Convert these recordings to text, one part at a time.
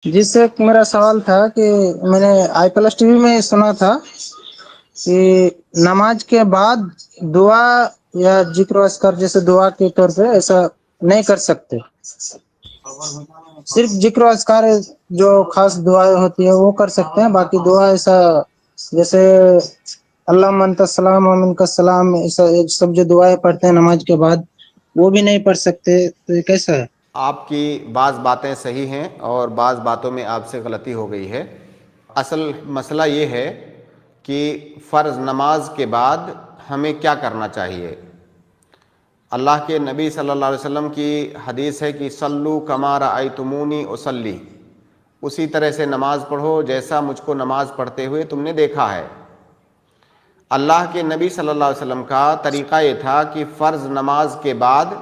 جس سے ایک میرا سوال تھا کہ میں نے آئی پلس ٹی وی میں سنا تھا کہ نماز کے بعد دعا یا ذکر و اذکار جیسے دعا کے طور پہ ایسا نہیں کر سکتے، صرف ذکر و اذکار جو خاص دعائیں ہوتی ہے وہ کر سکتے ہیں، باقی دعا ایسا جیسے اللہم انت السلام و منک السلام ایسا سب جو دعائیں پڑھتے ہیں نماز کے بعد وہ بھی نہیں پڑھ سکتے، تو یہ کیسا ہے؟ آپ کی بعض باتیں صحیح ہیں اور بعض باتوں میں آپ سے غلطی ہو گئی ہے۔ اصل مسئلہ یہ ہے کہ فرض نماز کے بعد ہمیں کیا کرنا چاہیے۔ اللہ کے نبی صلی اللہ علیہ وسلم کی حدیث ہے کہ صلو کما رأیتمونی اصلی، اسی طرح سے نماز پڑھو جیسا مجھ کو نماز پڑھتے ہوئے تم نے دیکھا ہے۔ اللہ کے نبی صلی اللہ علیہ وسلم کا طریقہ یہ تھا کہ فرض نماز کے بعد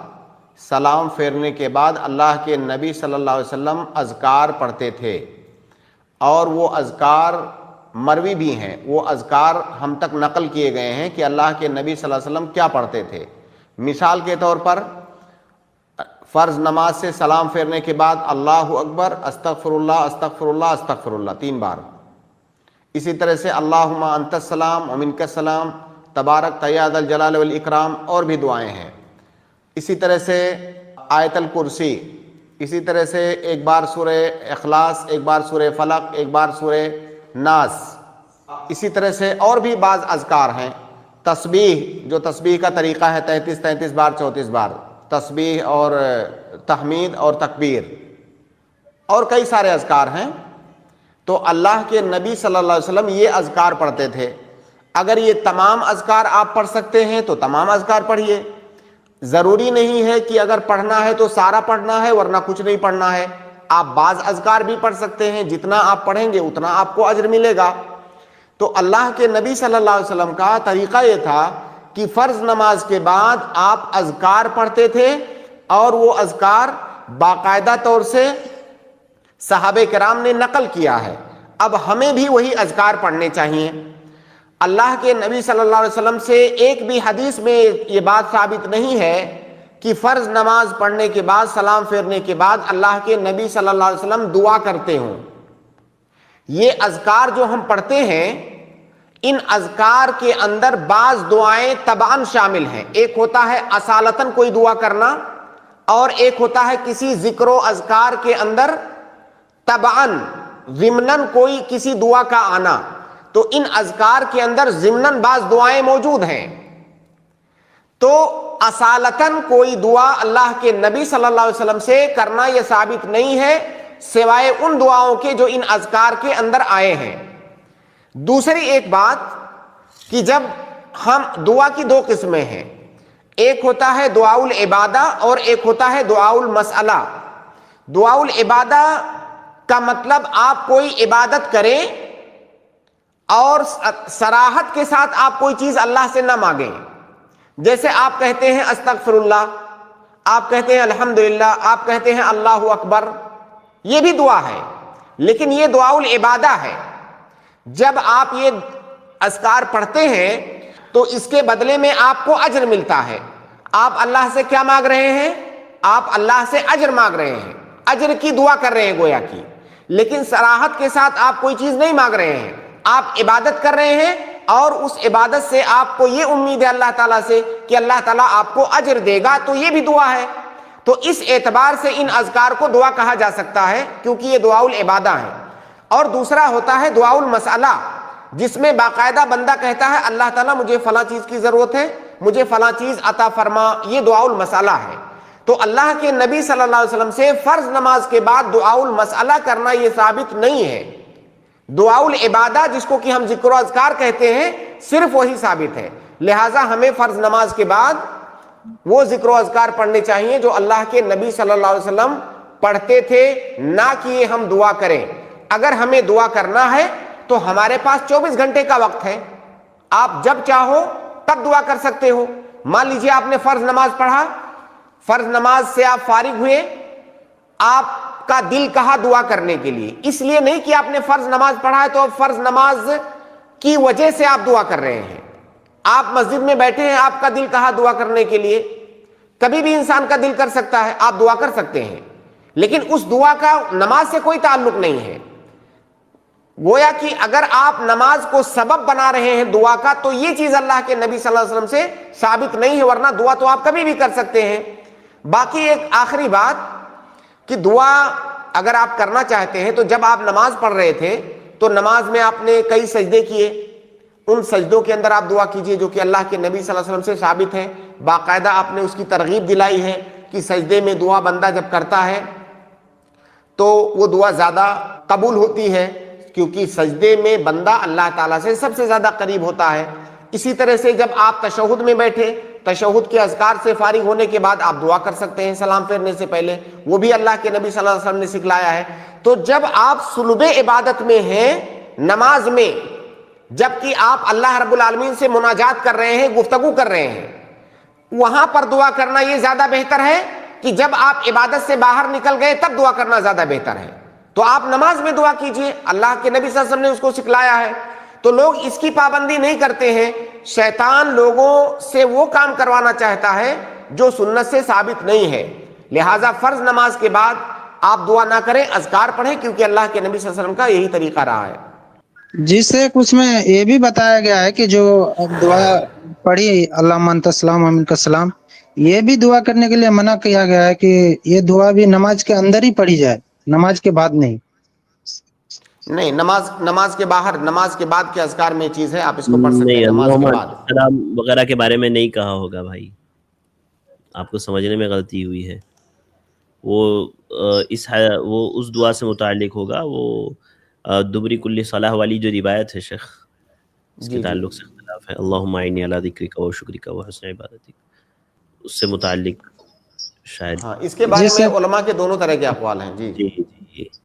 سلام پھیرنے کے بعد اللہ کے نبی صلی اللہ علیہ وسلم اذکار پڑھتے تھے، اور وہ اذکار مروی بھی ہیں، وہ اذکار ہم تک نقل کیے گئے ہیں کہ اللہ کے نبی صلی اللہ علیہ وسلم کیا پڑھتے تھے۔ مثال کے طور پر فرض نماز سے سلام پھیرنے کے بعد اللہ اکبر، استغفر اللہ استغفر اللہ استغفر اللہ 3 بار، اسی طرح سے اللہم انت السلام و منک السلام تبارک یا ذا الجلال والاکرام، اور بھی دعائیں ہیں۔ اسی طرح سے آیت الکرسی، اسی طرح سے ایک بار سورہ اخلاص، ایک بار سورہ فلق، ایک بار سورہ ناس، اسی طرح سے اور بھی بعض اذکار ہیں۔ تسبیح، جو تسبیح کا طریقہ ہے 33 بار 34 بار تسبیح اور تحمید اور تکبیر، اور کئی سارے اذکار ہیں۔ تو اللہ کے نبی صلی اللہ علیہ وسلم یہ اذکار پڑھتے تھے۔ اگر یہ تمام اذکار آپ پڑھ سکتے ہیں تو تمام اذکار پڑھیے، ضروری نہیں ہے کہ اگر پڑھنا ہے تو سارا پڑھنا ہے ورنہ کچھ نہیں پڑھنا ہے۔ آپ بعض اذکار بھی پڑھ سکتے ہیں، جتنا آپ پڑھیں گے اتنا آپ کو اجر ملے گا۔ تو اللہ کے نبی صلی اللہ علیہ وسلم کا طریقہ یہ تھا کہ فرض نماز کے بعد آپ اذکار پڑھتے تھے، اور وہ اذکار باقاعدہ طور سے صحابہ کرام نے نقل کیا ہے۔ اب ہمیں بھی وہی اذکار پڑھنے چاہیے۔ اللہ کے نبی صلی اللہ علیہ وسلم سے ایک بھی حدیث میں یہ بات ثابت نہیں ہے کہ فرض نماز پڑھنے کے بعد سلام پھیرنے کے بعد اللہ کے نبی صلی اللہ علیہ وسلم دعا کرتے ہوں۔ یہ اذکار جو ہم پڑھتے ہیں، ان اذکار کے اندر بعض دعائیں تبعاً شامل ہیں۔ ایک ہوتا ہے اصالتاً کوئی دعا کرنا، اور ایک ہوتا ہے کسی ذکر و اذکار کے اندر تبعاً ضمناً کوئی کسی دعا کا آنا۔ تو ان اذکار کے اندر ضمناً بعض دعائیں موجود ہیں۔ تو اصالتاً کوئی دعا اللہ کے نبی صلی اللہ علیہ وسلم سے کرنا یہ ثابت نہیں ہے، سوائے ان دعاؤں کے جو ان اذکار کے اندر آئے ہیں۔ دوسری ایک بات کہ جب ہم دعا کی 2 قسمیں ہیں، ایک ہوتا ہے دعاء العبادہ اور ایک ہوتا ہے دعاء المسئلہ۔ دعاء العبادہ کا مطلب آپ کوئی عبادت کریں اور صراحت کے ساتھ آپ کوئی چیز اللہ سے نہ مانگیں، جیسے آپ کہتے ہیں استغفر اللہ، آپ کہتے ہیں الحمدللہ، آپ کہتے ہیں اللہ اکبر، یہ بھی دعا ہے، لیکن یہ دعاء العبادہ ہے۔ جب آپ یہ اذکار پڑھتے ہیں تو اس کے بدلے میں آپ کو اجر ملتا ہے۔ آپ اللہ سے کیا مانگ رہے ہیں؟ آپ اللہ سے اجر مانگ رہے ہیں، اجر کی دعا کر رہے ہیں گویا کی، لیکن صراحت کے ساتھ آپ کوئی چیز نہیں مانگ رہے ہیں، آپ عبادت کر رہے ہیں، اور اس عبادت سے آپ کو یہ امید ہے اللہ تعالیٰ سے کہ اللہ تعالیٰ آپ کو اجر دے گا، تو یہ بھی دعا ہے۔ تو اس اعتبار سے ان اذکار کو دعا کہا جا سکتا ہے، کیونکہ یہ دعاء العبادہ ہے۔ اور دوسرا ہوتا ہے دعاء المسئلہ، جس میں باقاعدہ بندہ کہتا ہے اللہ تعالیٰ مجھے فلاں چیز کی ضرورت ہے، مجھے فلاں چیز عطا فرما، یہ دعاء المسئلہ ہے۔ تو اللہ کے نبی صلی اللہ علیہ وسلم سے فرض نماز کے بعد دعاء المسئلہ کرنا یہ ثابت نہیں ہے۔ دعاء العبادہ جس کو کہ ہم ذکر و اذکار کہتے ہیں، صرف وہی ثابت ہے۔ لہٰذا ہمیں فرض نماز کے بعد وہ ذکر و اذکار پڑھنے چاہیے جو اللہ کے نبی صلی اللہ علیہ وسلم پڑھتے تھے، نہ کہ ہم دعا کریں۔ اگر ہمیں دعا کرنا ہے تو ہمارے پاس 24 گھنٹے کا وقت ہے، آپ جب چاہو تب دعا کر سکتے ہو۔ مان لیجئے آپ نے فرض نماز پڑھا، فرض نماز سے آپ فارغ ہوئے، آپ کا دل کہا دعا کرنے کے لیے، اس لیے نہیں کہ آپ نے فرض نماز پڑھا ہے تو اب فرض نماز کی وجہ سے آپ دعا کر رہے ہیں۔ آپ مسجد میں بیٹھے ہیں، آپ کا دل کہا دعا کرنے کے لیے، کبھی بھی انسان کا دل کر سکتا ہے، آپ دعا کر سکتے ہیں، لیکن اس دعا کا نماز سے کوئی تعلق نہیں ہے. گویا کہ اگر آپ نماز کو سبب بنا رہے ہیں دعا کا تو یہ چیز اللہ کے نبی صلی اللہ علیہ وسلم سے ثابت نہیں ہے، ورنہ دعا تو آپ کبھی بھی کر سکتے ہیں. باقی ایک آخری بات کہ دعا اگر آپ کرنا چاہتے ہیں تو جب آپ نماز پڑھ رہے تھے تو نماز میں آپ نے کئی سجدے کیے، ان سجدوں کے اندر آپ دعا کیجئے جو کہ اللہ کے نبی صلی اللہ علیہ وسلم سے ثابت ہے. باقاعدہ آپ نے اس کی ترغیب دلائی ہے کہ سجدے میں دعا بندہ جب کرتا ہے تو وہ دعا زیادہ قبول ہوتی ہے، کیونکہ سجدے میں بندہ اللہ تعالیٰ سے سب سے زیادہ قریب ہوتا ہے. اسی طرح سے جب آپ تشہد میں بیٹھے، تشہد کے اذکار سے فارغ ہونے کے بعد آپ دعا کر سکتے ہیں سلام پھیرنے سے پہلے، وہ بھی اللہ کے نبی صلی اللہ علیہ وسلم نے سکھلایا ہے. تو جب آپ صلب عبادت میں ہیں نماز میں، جبکہ آپ اللہ رب العالمین سے مناجات کر رہے ہیں، گفتگو کر رہے ہیں، وہاں پر دعا کرنا یہ زیادہ بہتر ہے کہ جب آپ عبادت سے باہر نکل گئے تب دعا کرنا زیادہ بہتر ہے. تو آپ نماز میں دعا کیجئے، اللہ کے نبی صلی اللہ علیہ وسلم نے اس کو سکھلایا ہے. تو لوگ اس کی پابندی نہیں کرتے ہیں. شیطان لوگوں سے وہ کام کروانا چاہتا ہے جو سنت سے ثابت نہیں ہے، لہٰذا فرض نماز کے بعد آپ دعا نہ کریں، اذکار پڑھیں، کیونکہ اللہ کے نبی صلی اللہ علیہ وسلم کا یہی طریقہ رہا ہے. جس سے کچھ میں یہ بھی بتایا گیا ہے کہ جو دعا پڑھی اللہم انت السلام و منک السلام، یہ بھی دعا کرنے کے لیے منع کیا گیا ہے کہ یہ دعا بھی نماز کے اندر ہی پڑھی جائے، نماز کے بعد نہیں. نہیں، نماز کے باہر، نماز کے بعد کے اذکار میں چیز ہے، آپ اس کو پڑھ سکتے ہیں نہیں، نماز کے اللہم بعد. السلام وغیرہ کے بارے میں نہیں کہا ہوگا بھائی، آپ کو سمجھنے میں غلطی ہوئی ہے. وہ اس دعا سے متعلق ہوگا، وہ دبری کل صلاح والی جو روایت ہے شیخ، اس کے جی جی تعلق سے اختلاف ہے. اللہم اعنی علی ذکرک و شکرک و حسن عبادتک، اس سے متعلق شاید. ہاں، اس کے بارے میں علماء کے دونوں طرح کے اقوال ہیں. جی جی جی